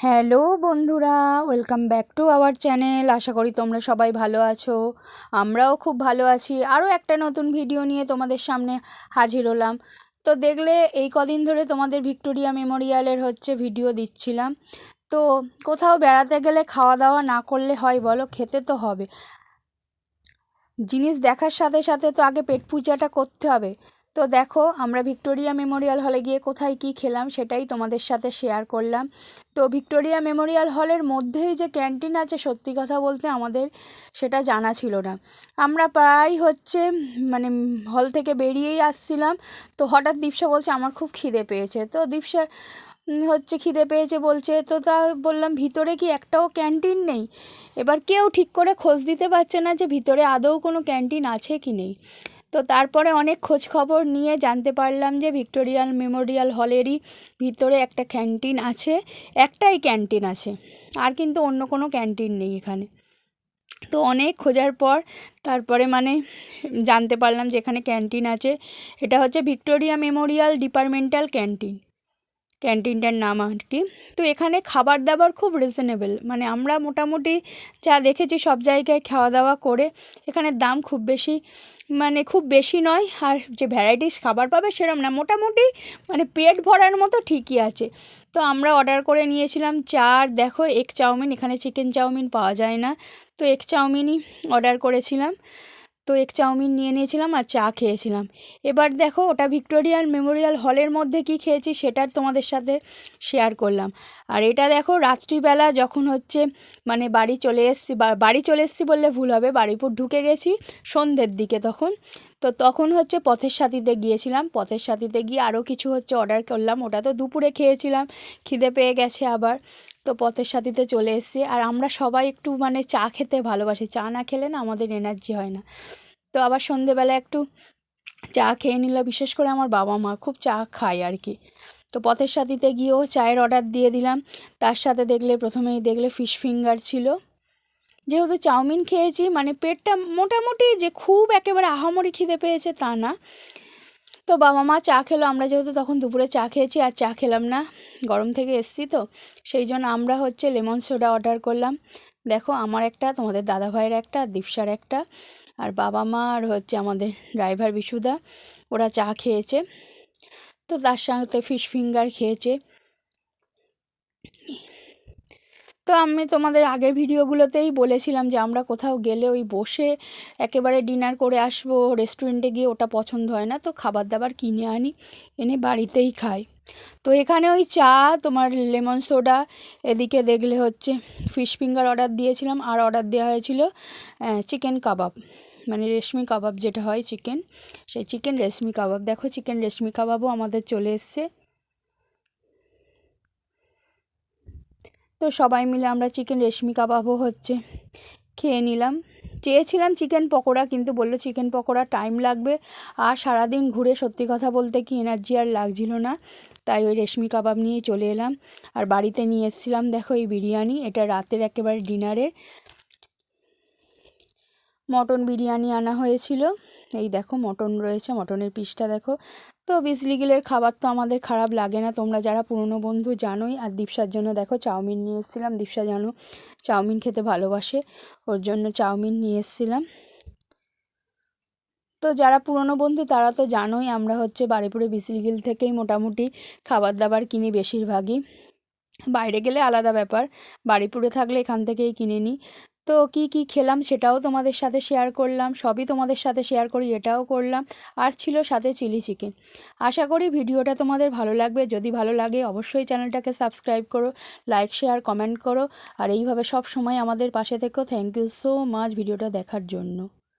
Hello বন্ধুরা, welcome back to our channel. আশা করি তোমরা সবাই ভালো আছো। আমরাও খুব ভালো আছি। আরও একটা নতুন ভিডিও নিয়ে তোমাদের সামনে হাজির হলাম। তো দেখলে এই কদিন ধরে তোমাদের ভিক্টোরিয়া মেমোরিয়ালের ভিডিও দিচ্ছিলাম। তো কোথাও বেড়াতে গেলে খাওয়া দাওয়া না করলে হয় বলো? খেতে তো হবে। জিনিস দেখার সাথে সাথে তো আগে পেট পূজাটা করতে হবে। তো দেখো, আমরা ভিক্টোরিয়া মেমোরিয়াল হলে গিয়ে কোথায় কি খেলাম সেটাই তোমাদের সাথে শেয়ার করলাম। তো ভিক্টোরিয়া মেমোরিয়াল হলের মধ্যেই যে ক্যান্টিন আছে, সত্যি কথা বলতে আমাদের সেটা জানা ছিল না। আমরা প্রায় মানে হল থেকে বেরিয়েই আসছিলাম। তো হঠাৎ দীপশা বলছে আমার খুব খিদে পেয়েছে। তো দীপসার খিদে পেয়েছে বলছে, তো তা বললাম ভিতরে কি একটাও ক্যান্টিন নেই? এবার কেউ ঠিক করে খোঁজ দিতে পারছে না যে ভিতরে আদৌ কোনো ক্যান্টিন আছে কি নেই। তো তারপরে অনেক খোঁজ খবর নিয়ে জানতে পারলাম যে ভিক্টোরিয়াল মেমোরিয়াল হলেরই ভিতরে একটা ক্যান্টিন আছে, একটাই ক্যান্টিন আছে, আর কিন্তু অন্য কোনো ক্যান্টিন নেই এখানে। তো অনেক খোঁজার পর তারপরে জানতে পারলাম যে এখানে ক্যান্টিন আছে। এটা ভিক্টোরিয়া মেমোরিয়াল ডিপার্টমেন্টাল ক্যান্টিনটার নাম আর কি। তো এখানে খাবার দাবার খুব রিজনেবল, আমরা মোটামুটি যা দেখেছি সব জায়গায় খাওয়া দাওয়া করে এখানে দাম খুব বেশি নয়। আর যে ভ্যারাইটিস খাবার পাবে সেরকম না, মোটামুটি পেট ভরার মতো ঠিকই আছে। তো আমরা অর্ডার করে নিয়েছিলাম দেখো এগ চাউমিন, এখানে চিকেন চাউমিন পাওয়া যায় না, তো এগ চাউমিনই অর্ডার করেছিলাম। তো এগ চাউমিন নিয়ে নিয়েছিলাম আর চা খেয়েছিলাম। এবার দেখো, ওটা ভিক্টোরিয়াল মেমোরিয়াল হলের মধ্যে কি খেয়েছি সেটার তোমাদের সাথে শেয়ার করলাম। আর এটা দেখো রাত্রিবেলা যখন বাড়ি চলে এসেছি বললে ভুল হবে, বাড়িপুর ঢুকে গেছি সন্ধ্যের দিকে তখন পথের সাথীতে গিয়েছিলাম। পথের সাথীতে গিয়ে আরও কিছু অর্ডার করলাম, ওটা তো দুপুরে খেয়েছিলাম, খিদে পেয়ে গেছে আবার। তো পথের সাথীতে চলে এসেছি। আর আমরা সবাই একটু চা খেতে ভালোবাসি, চা না খেলে না আমাদের এনার্জি হয় না। তো আবার সন্ধেবেলা একটু চা খেয়ে নিল, বিশেষ করে আমার বাবা মা খুব চা খায় আর কি। তো পথের সাথীতে গিয়েও চায়ের অর্ডার দিয়ে দিলাম। তার সাথে প্রথমেই দেখলে ফিশ ফিঙ্গার ছিল। যেহেতু চাউমিন খেয়েছি, পেটটা মোটামুটি যে খুব একেবারে আহামরি খিদে পেয়েছে তা না। তো বাবা মা চা খেলো, আমরা যেহেতু তখন দুপুরে চা খেয়েছি আর চা খেলাম না, গরম থেকে এসছি তো সেই জন্য আমরা লেমন সোডা অর্ডার করলাম। দেখো আমার একটা, তোমাদের দাদা ভাইয়ের একটা, দীপসার একটা, আর বাবা মা আর আমাদের ড্রাইভার বিশুদা, ওরা চা খেয়েছে। তো তার সাথে ফিশ ফিঙ্গার খেয়েছে। তো আমি তোমাদের আগের ভিডিওগুলোতেই বলেছিলাম যে আমরা কোথাও গেলে ওই বসে একেবারে ডিনার করে আসবো, রেস্টুরেন্টে গিয়ে ওটা পছন্দ হয় না, তো খাবার দাবার কিনে আনি, এনে বাড়িতেই খাই। তো এখানে ওই চা, তোমার লেমন সোডা, এদিকে দেখলে ফিশ ফিঙ্গার অর্ডার দিয়েছিলাম। আর অর্ডার দেওয়া হয়েছিল চিকেন কাবাব, রেশমি কাবাব যেটা হয় চিকেন, সেই চিকেন রেশমি কাবাব। দেখো চিকেন রেশমি কাবাবও আমাদের চলে এসছে। তো সবাই মিলে আমরা চিকেন রেশমি কাবাবও খেয়ে নিলাম। চেয়েছিলাম চিকেন পকোড়া, কিন্তু বললো চিকেন পকোড়া টাইম লাগবে, আর সারাদিন ঘুরে সত্যি কথা বলতে কি এনার্জি আর লাগছিল না, তাই ওই রেশমি কাবাব নিয়েই চলে এলাম। আর বাড়িতে নিয়ে এসেছিলাম দেখো এই বিরিয়ানি, এটা রাতের একেবারে ডিনারের মটন বিরিয়ানি আনা হয়েছিল। এই দেখো মটন রয়েছে, মটনের পিসটা দেখো। তো বিজলিগিলের খাবার তো আমাদের খারাপ লাগে না, তোমরা যারা পুরনো বন্ধু জানোই। আর দীপসার জন্য দেখো চাউমিন নিয়ে এসেছিলাম, দীপসা জানো চাউমিন খেতে ভালোবাসে, ওর জন্য চাউমিন নিয়ে এসেছিলাম। তো যারা পুরনো বন্ধু তারা তো জানোই, আমরা বারুইপুরে বিজলিগিল থেকেই মোটামুটি খাবার দাবার কিনি বেশিরভাগই। বাইরে গেলে আলাদা ব্যাপার, বারুইপুরে থাকলে এখান থেকেই কিনে নিই। তো কি কি খেলাম সেটাও তোমাদের সাথে শেয়ার করলাম, সবই তোমাদের সাথে শেয়ার করি, এটাও করলাম। আর ছিল সাথে চিলি চিকেন। আশা করি ভিডিওটা তোমাদের ভালো লাগবে। যদি ভালো লাগে অবশ্যই চ্যানেলটাকে সাবস্ক্রাইব করো, লাইক শেয়ার কমেন্ট করো, আর এইভাবে সব সময় আমাদের পাশে থেকো। থ্যাংক ইউ সো মাচ ভিডিওটা দেখার জন্য।